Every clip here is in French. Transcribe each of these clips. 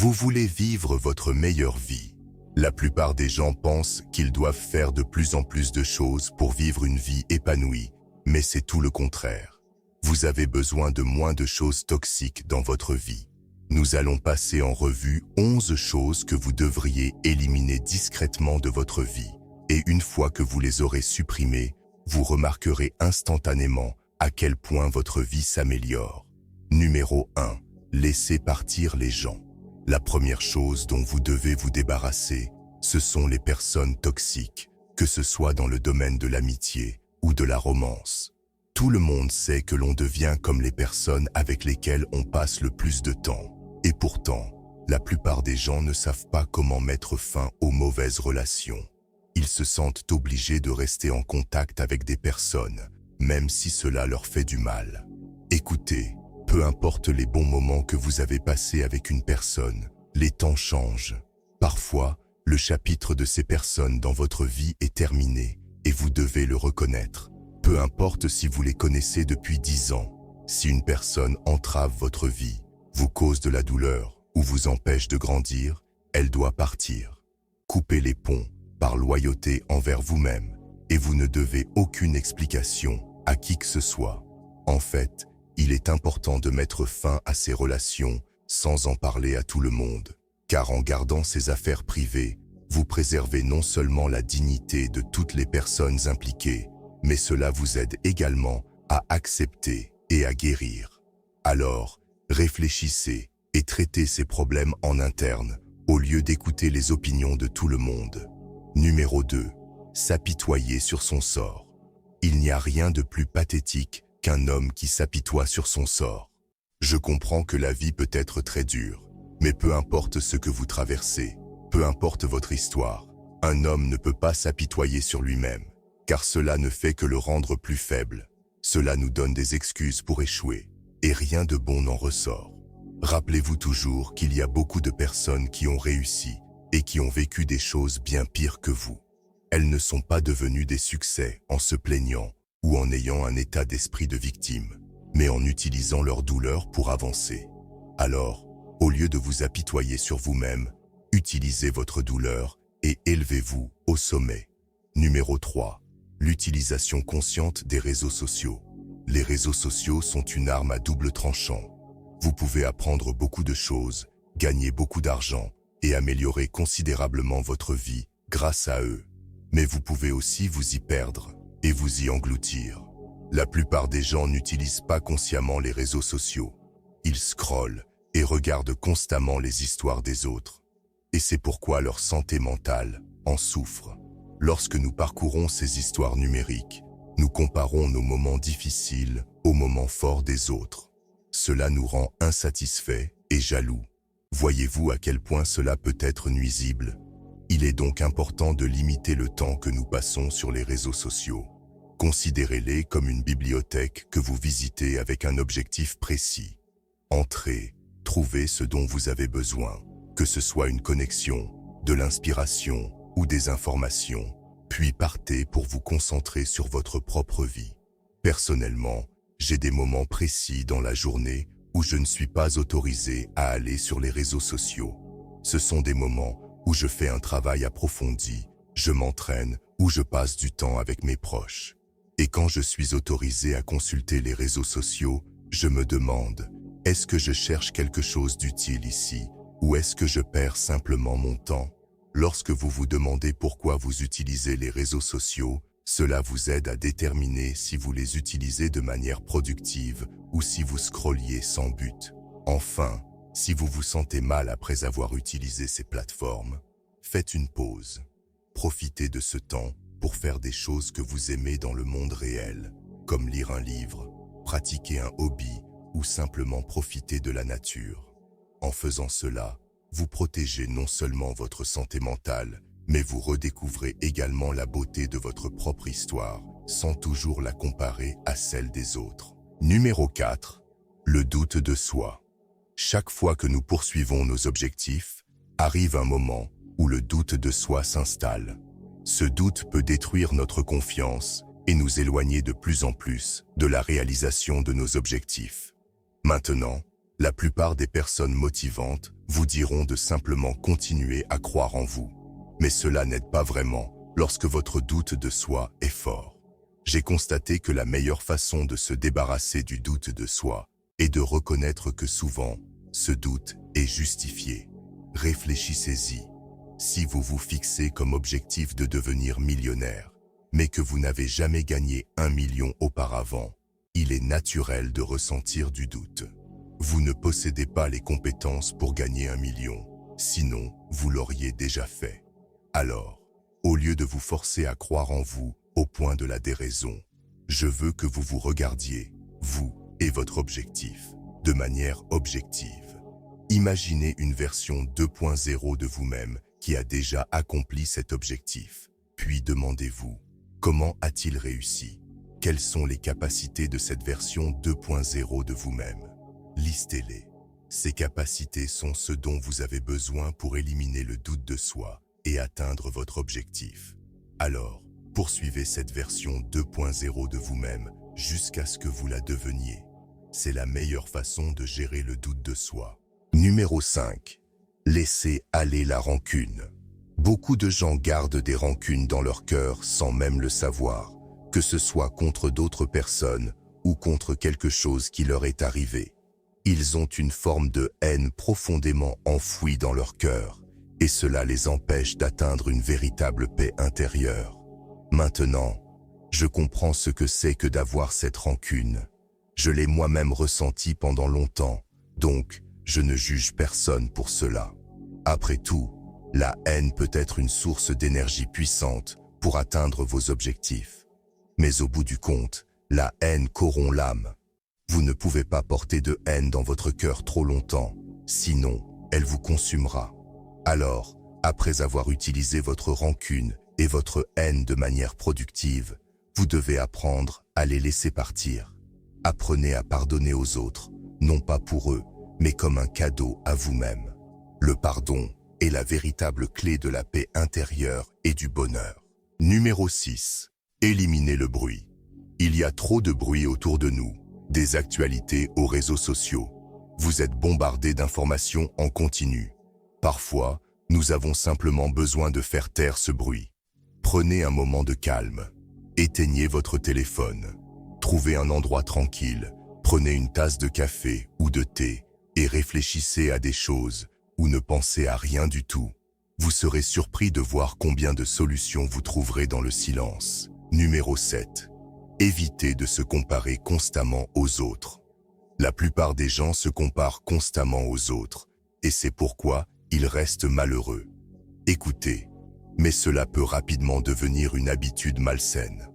Vous voulez vivre votre meilleure vie. La plupart des gens pensent qu'ils doivent faire de plus en plus de choses pour vivre une vie épanouie, mais c'est tout le contraire. Vous avez besoin de moins de choses toxiques dans votre vie. Nous allons passer en revue 11 choses que vous devriez éliminer discrètement de votre vie. Et une fois que vous les aurez supprimées, vous remarquerez instantanément à quel point votre vie s'améliore. Numéro 1. Laissez partir les gens. La première chose dont vous devez vous débarrasser, ce sont les personnes toxiques, que ce soit dans le domaine de l'amitié ou de la romance. Tout le monde sait que l'on devient comme les personnes avec lesquelles on passe le plus de temps. Et pourtant, la plupart des gens ne savent pas comment mettre fin aux mauvaises relations. Ils se sentent obligés de rester en contact avec des personnes, même si cela leur fait du mal. Écoutez, peu importe les bons moments que vous avez passés avec une personne, les temps changent. Parfois, le chapitre de ces personnes dans votre vie est terminé et vous devez le reconnaître. Peu importe si vous les connaissez depuis 10 ans, si une personne entrave votre vie, vous cause de la douleur ou vous empêche de grandir, elle doit partir. Coupez les ponts par loyauté envers vous-même et vous ne devez aucune explication à qui que ce soit. En fait, il est important de mettre fin à ces relations sans en parler à tout le monde, car en gardant ces affaires privées, vous préservez non seulement la dignité de toutes les personnes impliquées, mais cela vous aide également à accepter et à guérir. Alors, réfléchissez et traitez ces problèmes en interne, au lieu d'écouter les opinions de tout le monde. Numéro 2. S'apitoyer sur son sort. Il n'y a rien de plus pathétique qu'un homme qui s'apitoie sur son sort. Je comprends que la vie peut être très dure, mais peu importe ce que vous traversez, peu importe votre histoire, un homme ne peut pas s'apitoyer sur lui-même, car cela ne fait que le rendre plus faible. Cela nous donne des excuses pour échouer, et rien de bon n'en ressort. Rappelez-vous toujours qu'il y a beaucoup de personnes qui ont réussi et qui ont vécu des choses bien pires que vous. Elles ne sont pas devenues des succès en se plaignant ou en ayant un état d'esprit de victime, mais en utilisant leur douleur pour avancer. Alors, au lieu de vous apitoyer sur vous-même, utilisez votre douleur et élevez-vous au sommet. Numéro 3. L'utilisation consciente des réseaux sociaux. Les réseaux sociaux sont une arme à double tranchant. Vous pouvez apprendre beaucoup de choses, gagner beaucoup d'argent et améliorer considérablement votre vie grâce à eux. Mais vous pouvez aussi vous y perdre et vous y engloutir. La plupart des gens n'utilisent pas consciemment les réseaux sociaux. Ils scrollent et regardent constamment les histoires des autres. Et c'est pourquoi leur santé mentale en souffre. Lorsque nous parcourons ces histoires numériques, nous comparons nos moments difficiles aux moments forts des autres. Cela nous rend insatisfaits et jaloux. Voyez-vous à quel point cela peut être nuisible? Il est donc important de limiter le temps que nous passons sur les réseaux sociaux. Considérez-les comme une bibliothèque que vous visitez avec un objectif précis. Entrez, trouvez ce dont vous avez besoin, que ce soit une connexion, de l'inspiration ou des informations, puis partez pour vous concentrer sur votre propre vie. Personnellement, j'ai des moments précis dans la journée où je ne suis pas autorisé à aller sur les réseaux sociaux. Ce sont des moments où je fais un travail approfondi, je m'entraîne ou je passe du temps avec mes proches. Et quand je suis autorisé à consulter les réseaux sociaux, je me demande, est-ce que je cherche quelque chose d'utile ici ou est-ce que je perds simplement mon temps? Lorsque vous vous demandez pourquoi vous utilisez les réseaux sociaux, cela vous aide à déterminer si vous les utilisez de manière productive ou si vous scrolliez sans but. Enfin, si vous vous sentez mal après avoir utilisé ces plateformes, faites une pause. Profitez de ce temps pour faire des choses que vous aimez dans le monde réel, comme lire un livre, pratiquer un hobby ou simplement profiter de la nature. En faisant cela, vous protégez non seulement votre santé mentale, mais vous redécouvrez également la beauté de votre propre histoire, sans toujours la comparer à celle des autres. Numéro 4. Le doute de soi. Chaque fois que nous poursuivons nos objectifs, arrive un moment où le doute de soi s'installe. Ce doute peut détruire notre confiance et nous éloigner de plus en plus de la réalisation de nos objectifs. Maintenant, La plupart des personnes motivantes vous diront de simplement continuer à croire en vous. Mais cela n'aide pas vraiment lorsque votre doute de soi est fort. J'ai constaté que la meilleure façon de se débarrasser du doute de soi est de reconnaître que souvent, ce doute est justifié. Réfléchissez-y. Si vous vous fixez comme objectif de devenir millionnaire, mais que vous n'avez jamais gagné 1 million auparavant, il est naturel de ressentir du doute. Vous ne possédez pas les compétences pour gagner 1 million, sinon vous l'auriez déjà fait. Alors, au lieu de vous forcer à croire en vous au point de la déraison, je veux que vous vous regardiez, vous et votre objectif, de manière objective. Imaginez une version 2.0 de vous-même qui a déjà accompli cet objectif. Puis demandez-vous, comment a-t-il réussi? Quelles sont les capacités de cette version 2.0 de vous-même? Listez-les. Ces capacités sont ce dont vous avez besoin pour éliminer le doute de soi et atteindre votre objectif. Alors, poursuivez cette version 2.0 de vous-même jusqu'à ce que vous la deveniez. C'est la meilleure façon de gérer le doute de soi. Numéro 5. Laissez aller la rancune. Beaucoup de gens gardent des rancunes dans leur cœur sans même le savoir, que ce soit contre d'autres personnes ou contre quelque chose qui leur est arrivé. Ils ont une forme de haine profondément enfouie dans leur cœur, et cela les empêche d'atteindre une véritable paix intérieure. Maintenant, je comprends ce que c'est que d'avoir cette rancune. Je l'ai moi-même ressenti pendant longtemps, donc je ne juge personne pour cela. Après tout, la haine peut être une source d'énergie puissante pour atteindre vos objectifs. Mais au bout du compte, la haine corrompt l'âme. Vous ne pouvez pas porter de haine dans votre cœur trop longtemps, sinon elle vous consumera. Alors, après avoir utilisé votre rancune et votre haine de manière productive, vous devez apprendre à les laisser partir. Apprenez à pardonner aux autres, non pas pour eux, mais comme un cadeau à vous-même. Le pardon est la véritable clé de la paix intérieure et du bonheur. Numéro 6. Éliminez le bruit. Il y a trop de bruit autour de nous, des actualités aux réseaux sociaux. Vous êtes bombardé d'informations en continu. Parfois, nous avons simplement besoin de faire taire ce bruit. Prenez un moment de calme. Éteignez votre téléphone. Trouvez un endroit tranquille. Prenez une tasse de café ou de thé et réfléchissez à des choses ou ne pensez à rien du tout. Vous serez surpris de voir combien de solutions vous trouverez dans le silence. Numéro 7. Évitez de se comparer constamment aux autres. La plupart des gens se comparent constamment aux autres, et c'est pourquoi ils restent malheureux. Écoutez, mais cela peut rapidement devenir une habitude malsaine.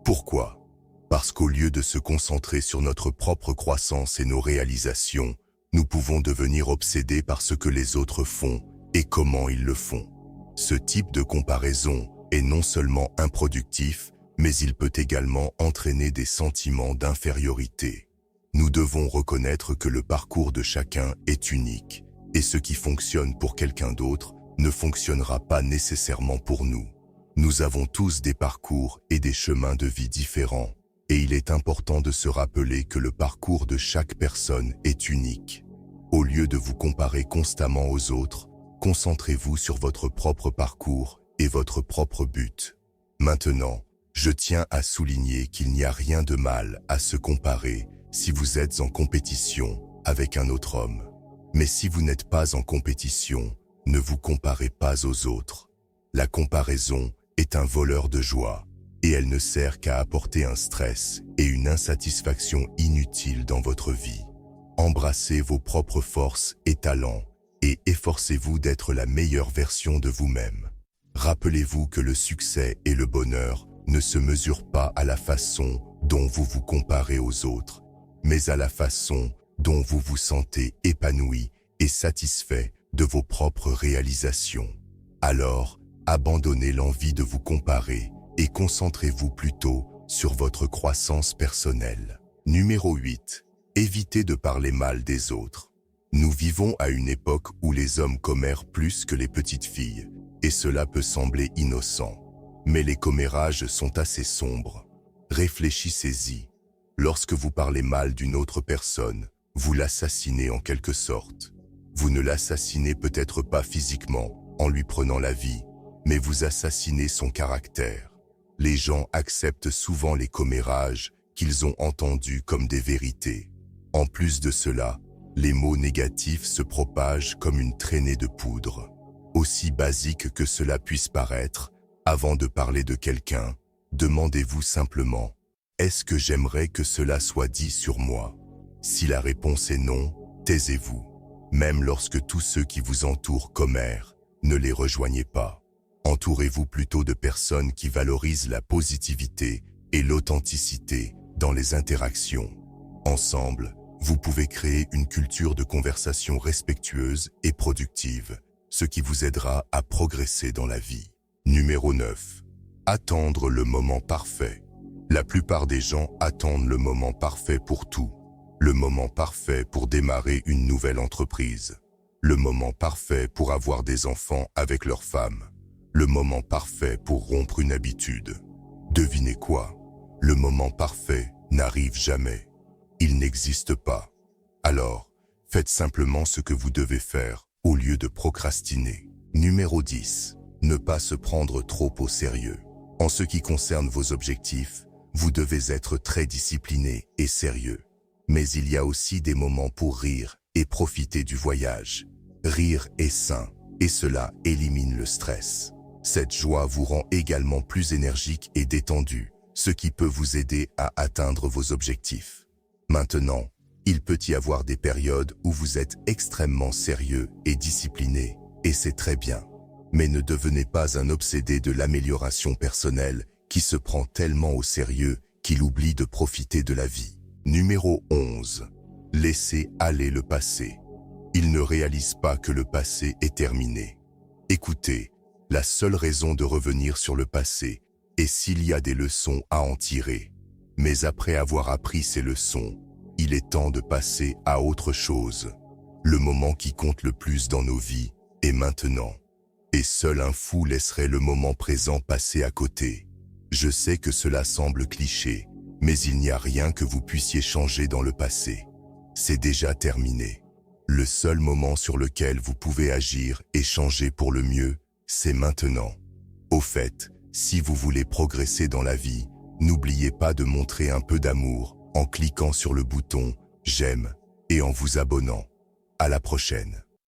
Pourquoi? Parce qu'au lieu de se concentrer sur notre propre croissance et nos réalisations, nous pouvons devenir obsédés par ce que les autres font et comment ils le font. Ce type de comparaison est non seulement improductif, mais il peut également entraîner des sentiments d'infériorité. Nous devons reconnaître que le parcours de chacun est unique, et ce qui fonctionne pour quelqu'un d'autre ne fonctionnera pas nécessairement pour nous. Nous avons tous des parcours et des chemins de vie différents, et il est important de se rappeler que le parcours de chaque personne est unique. Au lieu de vous comparer constamment aux autres, concentrez-vous sur votre propre parcours et votre propre but. Maintenant, je tiens à souligner qu'il n'y a rien de mal à se comparer si vous êtes en compétition avec un autre homme. Mais si vous n'êtes pas en compétition, ne vous comparez pas aux autres. La comparaison est un voleur de joie, et elle ne sert qu'à apporter un stress et une insatisfaction inutile dans votre vie. Embrassez vos propres forces et talents, et efforcez-vous d'être la meilleure version de vous-même. Rappelez-vous que le succès et le bonheur ne se mesurent pas à la façon dont vous vous comparez aux autres, mais à la façon dont vous vous sentez épanoui et satisfait de vos propres réalisations. Alors, abandonnez l'envie de vous comparer et concentrez-vous plutôt sur votre croissance personnelle. Numéro 8. Évitez de parler mal des autres. Nous vivons à une époque où les hommes commèrent plus que les petites filles, et cela peut sembler innocent. Mais les commérages sont assez sombres. Réfléchissez-y. Lorsque vous parlez mal d'une autre personne, Vous l'assassinez en quelque sorte. Vous ne l'assassinez peut-être pas physiquement, en lui prenant la vie, mais vous assassinez son caractère. Les gens acceptent souvent les commérages qu'ils ont entendus comme des vérités. En plus de cela, les mots négatifs se propagent comme une traînée de poudre. Aussi basique que cela puisse paraître, avant de parler de quelqu'un, demandez-vous simplement « Est-ce que j'aimerais que cela soit dit sur moi ?» Si la réponse est non, taisez-vous. Même lorsque tous ceux qui vous entourent commèrent, ne les rejoignez pas. Entourez-vous plutôt de personnes qui valorisent la positivité et l'authenticité dans les interactions. Ensemble, vous pouvez créer une culture de conversation respectueuse et productive, ce qui vous aidera à progresser dans la vie. Numéro 9. Attendre le moment parfait. La plupart des gens attendent le moment parfait pour tout. Le moment parfait pour démarrer une nouvelle entreprise. Le moment parfait pour avoir des enfants avec leur femme. Le moment parfait pour rompre une habitude. Devinez quoi? Le moment parfait n'arrive jamais. Il n'existe pas. Alors, faites simplement ce que vous devez faire au lieu de procrastiner. Numéro 10. Ne pas se prendre trop au sérieux. En ce qui concerne vos objectifs, vous devez être très discipliné et sérieux. Mais il y a aussi des moments pour rire et profiter du voyage. Rire est sain et cela élimine le stress. Cette joie vous rend également plus énergique et détendu, ce qui peut vous aider à atteindre vos objectifs. Maintenant, il peut y avoir des périodes où vous êtes extrêmement sérieux et discipliné, et c'est très bien. Mais ne devenez pas un obsédé de l'amélioration personnelle qui se prend tellement au sérieux qu'il oublie de profiter de la vie. Numéro 11. Laissez aller le passé. Il ne réalise pas que le passé est terminé. Écoutez, la seule raison de revenir sur le passé est s'il y a des leçons à en tirer. Mais après avoir appris ces leçons, il est temps de passer à autre chose. Le moment qui compte le plus dans nos vies est maintenant. Et seul un fou laisserait le moment présent passer à côté. Je sais que cela semble cliché, mais il n'y a rien que vous puissiez changer dans le passé. C'est déjà terminé. Le seul moment sur lequel vous pouvez agir et changer pour le mieux, c'est maintenant. Au fait, si vous voulez progresser dans la vie, n'oubliez pas de montrer un peu d'amour en cliquant sur le bouton « J'aime » et en vous abonnant. À la prochaine.